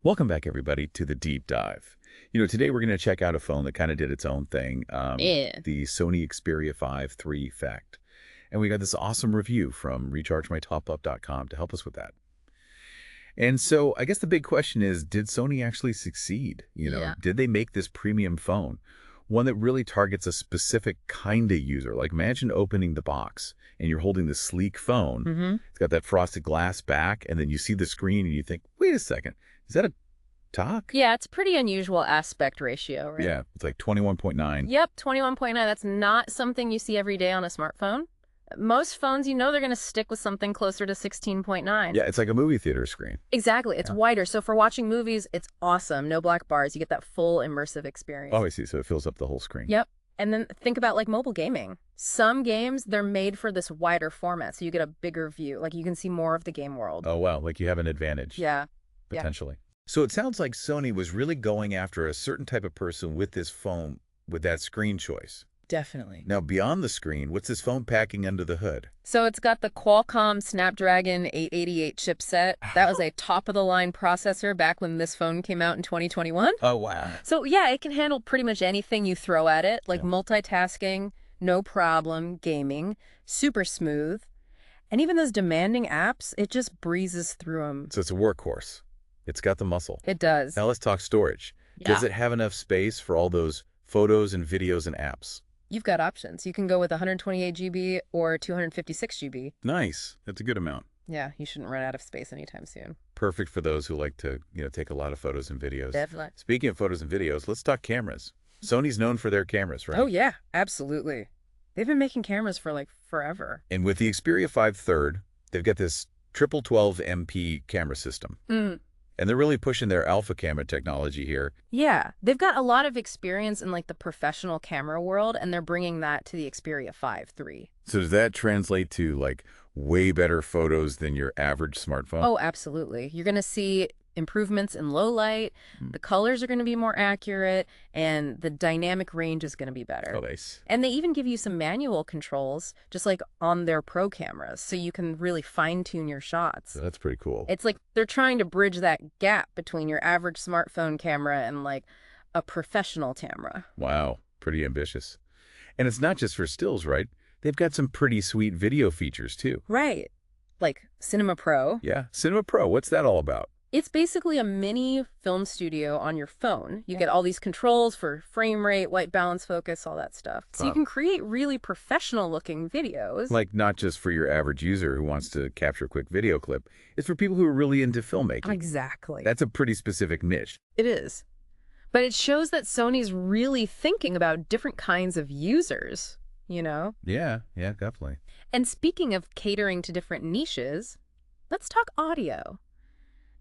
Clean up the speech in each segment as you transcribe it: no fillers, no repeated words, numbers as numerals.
Welcome back, everybody, to the deep dive. Today we're going to check out a phone that kind of did its own thing, Yeah. the Sony Xperia 5 III Fact. And we got this awesome review from RechargeMyTopup.com to help us with that. And so I guess the big question is, did Sony actually succeed? Yeah. Did they make this premium phone one that really targets a specific kind of user? Like imagine opening the box and you're holding this sleek phone. Mm-hmm. It's got that frosted glass back, and then you see the screen and you think, wait a second, is that a talk? Yeah, it's pretty unusual aspect ratio, right? Yeah, it's like 21.9. Yep, 21.9. That's not something you see every day on a smartphone. Most phones, they're going to stick with something closer to 16.9. Yeah, it's like a movie theater screen. Exactly. It's Yeah. wider. So for watching movies, it's awesome. No black bars. You get that full immersive experience. Oh, I see. So it fills up the whole screen. Yep. And then think about like mobile gaming. Some games, they're made for this wider format, so you get a bigger view. Like you can see more of the game world. Oh, wow. Like you have an advantage. Yeah. Potentially. So it sounds like Sony was really going after a certain type of person with this phone, with that screen choice. Definitely. Now, beyond the screen, what's this phone packing under the hood? So it's got the Qualcomm Snapdragon 888 chipset. That was a top-of-the-line processor back when this phone came out in 2021. Oh, wow. So yeah, it can handle pretty much anything you throw at it, like Yeah. multitasking, no problem, gaming, super smooth. And even those demanding apps, it just breezes through them. So it's a workhorse. It's got the muscle. It does. Now let's talk storage. Does it have enough space for all those photos and videos and apps? You've got options. You can go with 128 GB or 256 GB. Nice. That's a good amount. Yeah, you shouldn't run out of space anytime soon. Perfect for those who like to, take a lot of photos and videos. Definitely. Speaking of photos and videos, let's talk cameras. Sony's known for their cameras, right? Oh yeah, absolutely. They've been making cameras for like forever. And with the Xperia 5 Third, they've got this triple 12 MP camera system. And they're really pushing their Alpha camera technology here. Yeah, they've got a lot of experience in like the professional camera world, and they're bringing that to the Xperia 5 III. So does that translate to like way better photos than your average smartphone? Oh, absolutely. You're going to see improvements in low light, the colors are going to be more accurate, and the dynamic range is going to be better. Oh, nice. And they even give you some manual controls, just like on their pro cameras, so you can really fine-tune your shots. So that's pretty cool. It's like they're trying to bridge that gap between your average smartphone camera and like a professional camera. Wow, pretty ambitious. And it's not just for stills, right? They've got some pretty sweet video features too. Right. Like Cinema Pro. Yeah, Cinema Pro, what's that all about? It's basically a mini film studio on your phone. You get all these controls for frame rate, white balance, focus, all that stuff. So you can create really professional-looking videos. Like not just for your average user who wants to capture a quick video clip. It's for people who are really into filmmaking. Exactly. That's a pretty specific niche. It is. But it shows that Sony's really thinking about different kinds of users, Yeah, definitely. And speaking of catering to different niches, let's talk audio.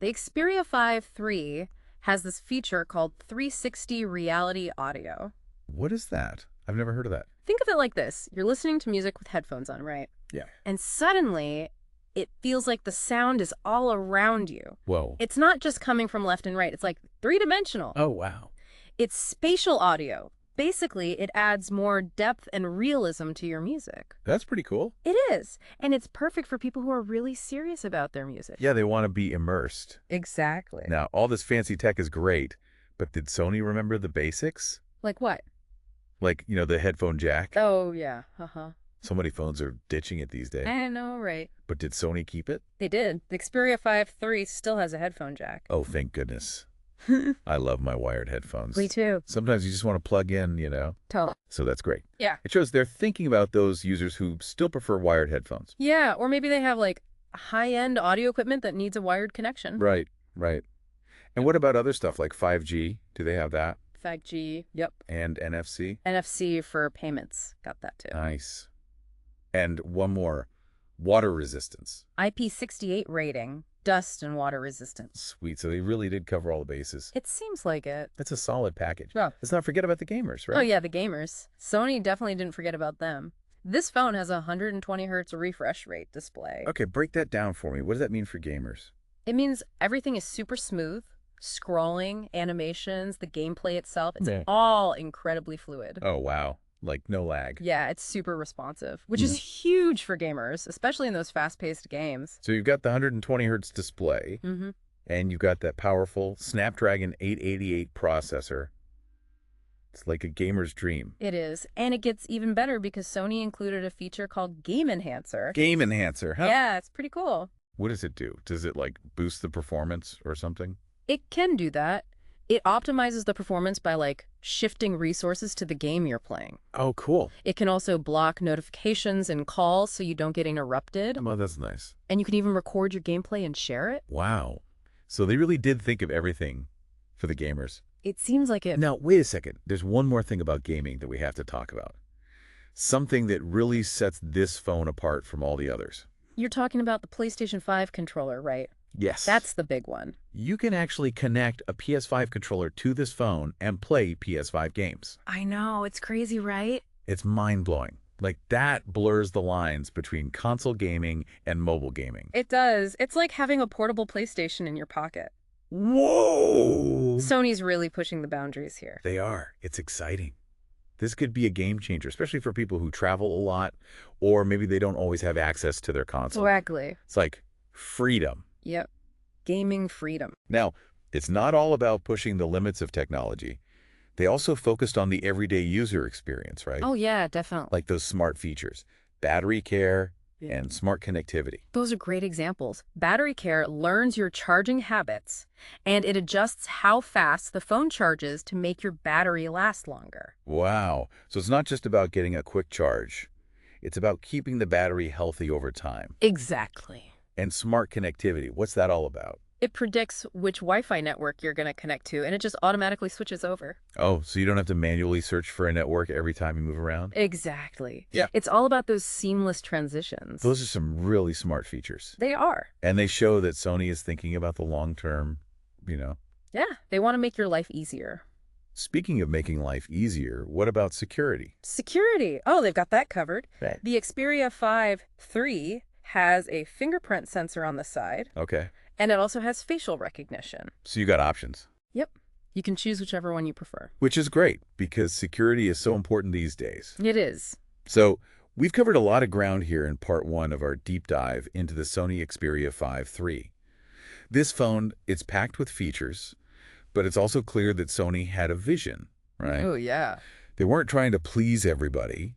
The Xperia 5 III has this feature called 360 reality audio. What is that? I've never heard of that. Think of it like this. You're listening to music with headphones on, right? Yeah. And suddenly, it feels like the sound is all around you. Whoa. It's not just coming from left and right. It's like three-dimensional. Oh, wow. It's spatial audio. Basically, it adds more depth and realism to your music. That's pretty cool. It is. And it's perfect for people who are really serious about their music. Yeah, they want to be immersed. Exactly. Now, all this fancy tech is great, but did Sony remember the basics? Like what? Like, the headphone jack? Oh, yeah. Uh-huh. So many phones are ditching it these days. I know, right? But did Sony keep it? They did. The Xperia 5 III still has a headphone jack. Oh, thank goodness. I love my wired headphones. Me too. Sometimes you just want to plug in, Totally. So that's great. Yeah. It shows they're thinking about those users who still prefer wired headphones. Yeah, or maybe they have like high-end audio equipment that needs a wired connection. Right. And what about other stuff like 5G? Do they have that? 5G, yep. And NFC? NFC for payments, got that too. Nice. And one more, water resistance. IP68 rating, dust and water resistance. Sweet. So they really did cover all the bases. It seems like it. That's a solid package. Yeah. Let's not forget about the gamers, right? Oh yeah, the gamers. Sony definitely didn't forget about them. This phone has a 120 hertz refresh rate display. Okay, break that down for me. What does that mean for gamers? It means everything is super smooth. Scrolling, animations, the gameplay itself, it's all incredibly fluid. Oh, wow. Like no lag. Yeah, it's super responsive, which is huge for gamers, especially in those fast-paced games. So you've got the 120 hertz display. And you've got that powerful Snapdragon 888 processor. It's like a gamer's dream. It is. And it gets even better because Sony included a feature called Game Enhancer. Game Enhancer, huh? Yeah, it's pretty cool. What does it do? Does it, like, boost the performance or something? It can do that. It optimizes the performance by, like, shifting resources to the game you're playing. Oh, cool. It can also block notifications and calls so you don't get interrupted. Oh, that's nice. And you can even record your gameplay and share it. Wow. So they really did think of everything for the gamers. It seems like it. Now, wait a second. There's one more thing about gaming that we have to talk about. Something that really sets this phone apart from all the others. You're talking about the PlayStation 5 controller, right? Yes. That's the big one. You can actually connect a PS5 controller to this phone and play PS5 games. I know. It's crazy, right? It's mind-blowing. Like, that blurs the lines between console gaming and mobile gaming. It does. It's like having a portable PlayStation in your pocket. Whoa! Sony's really pushing the boundaries here. They are. It's exciting. This could be a game changer, especially for people who travel a lot, or maybe they don't always have access to their console. Exactly. It's like freedom. Yep. Gaming freedom. Now, it's not all about pushing the limits of technology. They also focused on the everyday user experience, right? Oh, yeah, definitely. Like those smart features, battery care, and smart connectivity. Those are great examples. Battery Care learns your charging habits, and it adjusts how fast the phone charges to make your battery last longer. Wow. So it's not just about getting a quick charge. It's about keeping the battery healthy over time. Exactly. And smart connectivity, what's that all about? It predicts which Wi-Fi network you're going to connect to, and it just automatically switches over. Oh, so you don't have to manually search for a network every time you move around? Exactly. Yeah. It's all about those seamless transitions. Those are some really smart features. They are. And they show that Sony is thinking about the long term, Yeah, they want to make your life easier. Speaking of making life easier, what about security? Security. Oh, they've got that covered. Right. The Xperia 5 III has a fingerprint sensor on the side. Okay. And it also has facial recognition. So you got options. Yep. You can choose whichever one you prefer. Which is great, because security is so important these days. It is. So we've covered a lot of ground here in part 1 of our deep dive into the Sony Xperia 5 III. This phone, it's packed with features, but it's also clear that Sony had a vision, right? Oh, yeah. They weren't trying to please everybody.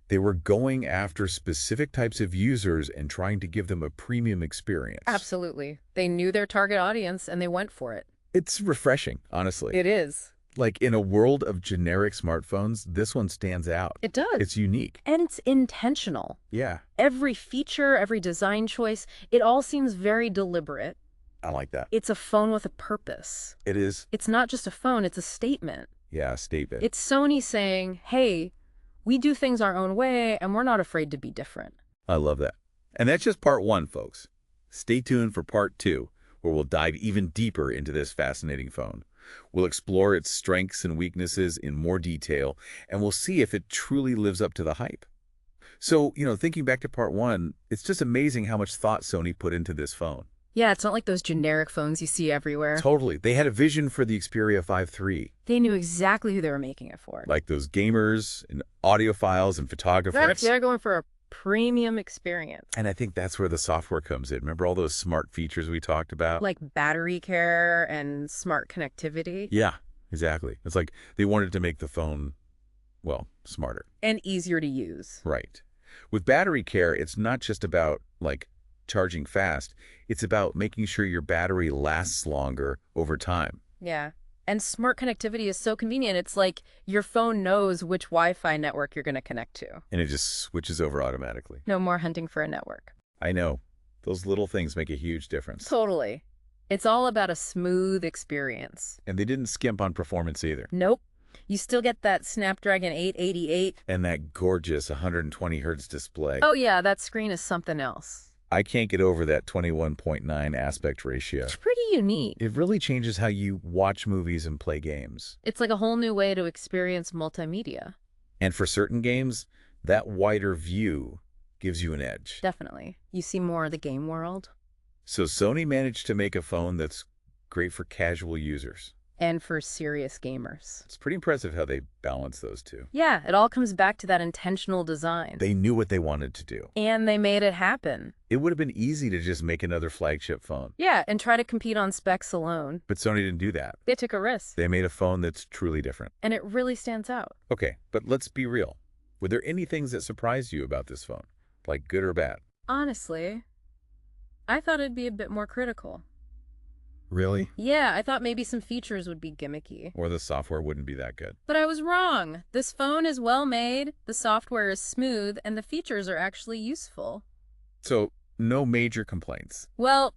They were going after specific types of users and trying to give them a premium experience. Absolutely. They knew their target audience and they went for it. It's refreshing, honestly. It is. Like, in a world of generic smartphones, this one stands out. It does. It's unique. And it's intentional. Yeah, Every feature, every design choice, it all seems very deliberate. I like that. It's a phone with a purpose. It is, It's not just a phone, it's a statement. yeah, a statement. It's Sony saying, hey, we do things our own way and we're not afraid to be different. I love that. And that's just part 1, folks. Stay tuned for part 2, where we'll dive even deeper into this fascinating phone. We'll explore its strengths and weaknesses in more detail, and we'll see if it truly lives up to the hype. So, thinking back to part 1, it's just amazing how much thought Sony put into this phone. Yeah, it's not like those generic phones you see everywhere. Totally. They had a vision for the Xperia 5 III. They knew exactly who they were making it for. Like those gamers and audiophiles and photographers. They're going for a premium experience. And I think that's where the software comes in. Remember all those smart features we talked about? Like battery care and smart connectivity. Yeah, exactly. It's like they wanted to make the phone, smarter. And easier to use. Right. With battery care, it's not just about, charging fast. It's about making sure your battery lasts longer over time. Yeah. And smart connectivity is so convenient. It's like your phone knows which Wi-Fi network you're going to connect to. And it just switches over automatically. No more hunting for a network. I know. Those little things make a huge difference. Totally. It's all about a smooth experience. And they didn't skimp on performance either. Nope. You still get that Snapdragon 888. And that gorgeous 120 hertz display. Oh yeah, that screen is something else. I can't get over that 21.9 aspect ratio. It's pretty unique. It really changes how you watch movies and play games. It's like a whole new way to experience multimedia. And for certain games, that wider view gives you an edge. Definitely. You see more of the game world. So Sony managed to make a phone that's great for casual users, and for serious gamers. It's pretty impressive how they balance those two. Yeah, it all comes back to that intentional design. They knew what they wanted to do. And they made it happen. It would have been easy to just make another flagship phone. Yeah, and try to compete on specs alone. But Sony didn't do that. They took a risk. They made a phone that's truly different. And it really stands out. Okay, but let's be real. Were there any things that surprised you about this phone? Like good or bad? Honestly, I thought it'd be a bit more critical. Really? Yeah, I thought maybe some features would be gimmicky. Or the software wouldn't be that good. But I was wrong. This phone is well made, the software is smooth, and the features are actually useful. So, no major complaints. Well,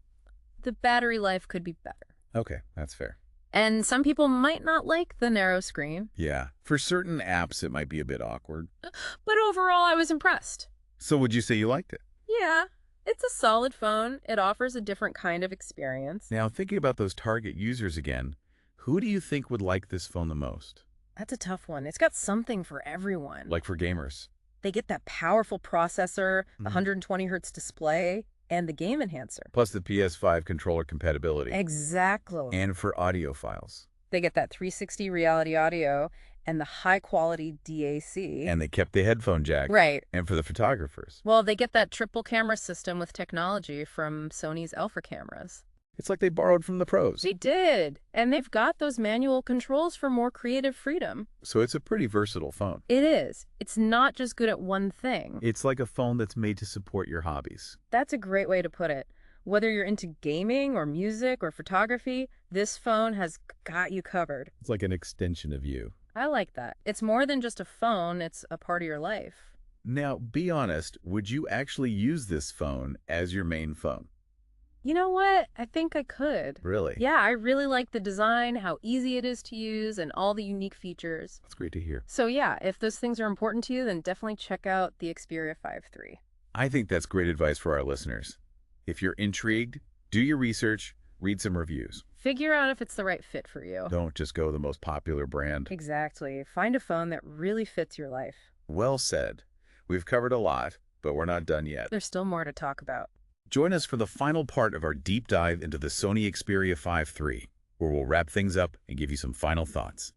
the battery life could be better. Okay, that's fair. And some people might not like the narrow screen. Yeah, for certain apps it might be a bit awkward. But overall, I was impressed. So would you say you liked it? Yeah, it's a solid phone. It offers a different kind of experience. Now, thinking about those target users again, who do you think would like this phone the most? That's a tough one. It's got something for everyone. Like for gamers? They get that powerful processor, the 120 hertz display, and the game enhancer. Plus the PS5 controller compatibility. Exactly. And for audiophiles. They get that 360 reality audio and the high-quality DAC. And they kept the headphone jack. Right. And for the photographers. Well, they get that triple camera system with technology from Sony's Alpha cameras. It's like they borrowed from the pros. They did. And they've got those manual controls for more creative freedom. So it's a pretty versatile phone. It is. It's not just good at one thing. It's like a phone that's made to support your hobbies. That's a great way to put it. Whether you're into gaming or music or photography, this phone has got you covered. It's like an extension of you. I like that. It's more than just a phone, it's a part of your life. Now, be honest, would you actually use this phone as your main phone? You know what? I think I could. Really? Yeah, I really like the design, how easy it is to use, and all the unique features. That's great to hear. So yeah, if those things are important to you, then definitely check out the Xperia 5 III. I think that's great advice for our listeners. If you're intrigued, do your research, read some reviews. Figure out if it's the right fit for you. Don't just go the most popular brand. Exactly. Find a phone that really fits your life. Well said. We've covered a lot, but we're not done yet. There's still more to talk about. Join us for the final part of our deep dive into the Sony Xperia 5 III, where we'll wrap things up and give you some final thoughts.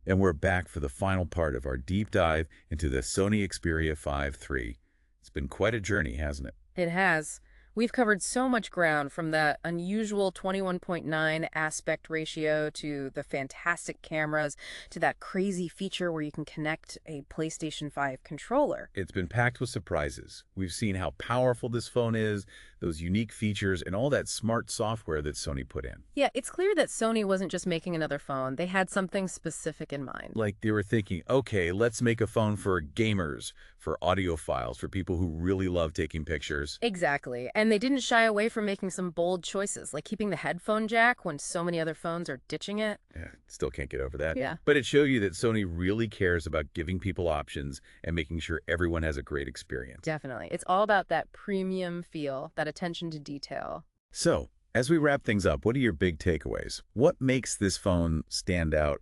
And we're back for the final part of our deep dive into the Sony Xperia 5 III. It's been quite a journey, hasn't it? It has. We've covered so much ground, from that unusual 21.9 aspect ratio to the fantastic cameras to that crazy feature where you can connect a PlayStation 5 controller. It's been packed with surprises. We've seen how powerful this phone is, those unique features, and all that smart software that Sony put in. Yeah, it's clear that Sony wasn't just making another phone. They had something specific in mind. Like they were thinking, okay, let's make a phone for gamers, for audiophiles, for people who really love taking pictures. Exactly. And they didn't shy away from making some bold choices, like keeping the headphone jack when so many other phones are ditching it. Yeah, still can't get over that. Yeah. But it showed you that Sony really cares about giving people options and making sure everyone has a great experience. Definitely. It's all about that premium feel, that attention to detail. So, as we wrap things up, what are your big takeaways? What makes this phone stand out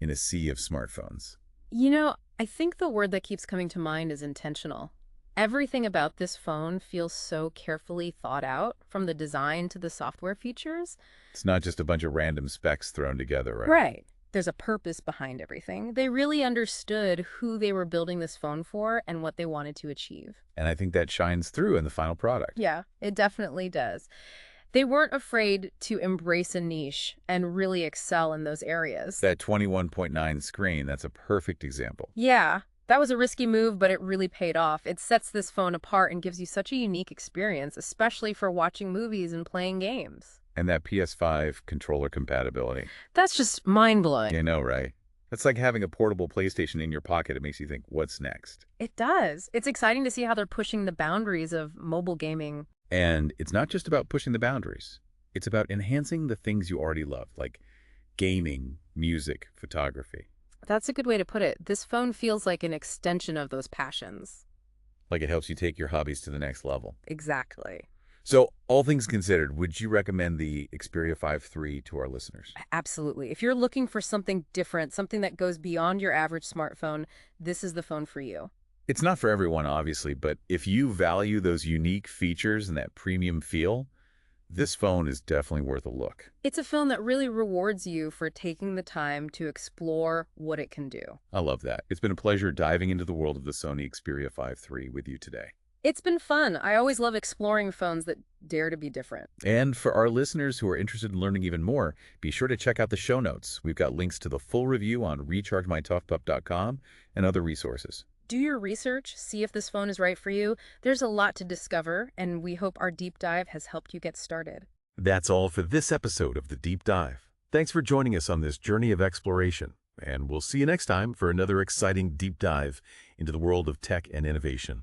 in a sea of smartphones? You know, I think the word that keeps coming to mind is intentional. Everything about this phone feels so carefully thought out, from the design to the software features. It's not just a bunch of random specs thrown together, right? Right. There's a purpose behind everything. They really understood who they were building this phone for and what they wanted to achieve. And I think that shines through in the final product. Yeah, it definitely does. They weren't afraid to embrace a niche and really excel in those areas. That 21.9 screen, that's a perfect example. Yeah, that was a risky move, but it really paid off. It sets this phone apart and gives you such a unique experience, especially for watching movies and playing games. And that PS5 controller compatibility. That's just mind-blowing. I know, right? That's like having a portable PlayStation in your pocket. It makes you think, what's next? It does. It's exciting to see how they're pushing the boundaries of mobile gaming. And it's not just about pushing the boundaries. It's about enhancing the things you already love, like gaming, music, photography. That's a good way to put it. This phone feels like an extension of those passions. Like it helps you take your hobbies to the next level. Exactly. So, all things considered, would you recommend the Xperia 5 III to our listeners? Absolutely. If you're looking for something different, something that goes beyond your average smartphone, this is the phone for you. It's not for everyone, obviously, but if you value those unique features and that premium feel, This phone is definitely worth a look. It's a phone that really rewards you for taking the time to explore what it can do. I love that. It's been a pleasure diving into the world of the Sony Xperia 5 III with you today. It's been fun. I always love exploring phones that dare to be different. And for our listeners who are interested in learning even more, be sure to check out the show notes. We've got links to the full review on RechargeMyTopup.com and other resources. Do your research, see if this phone is right for you. There's a lot to discover, and we hope our deep dive has helped you get started. That's all for this episode of The Deep Dive. Thanks for joining us on this journey of exploration, and we'll see you next time for another exciting deep dive into the world of tech and innovation.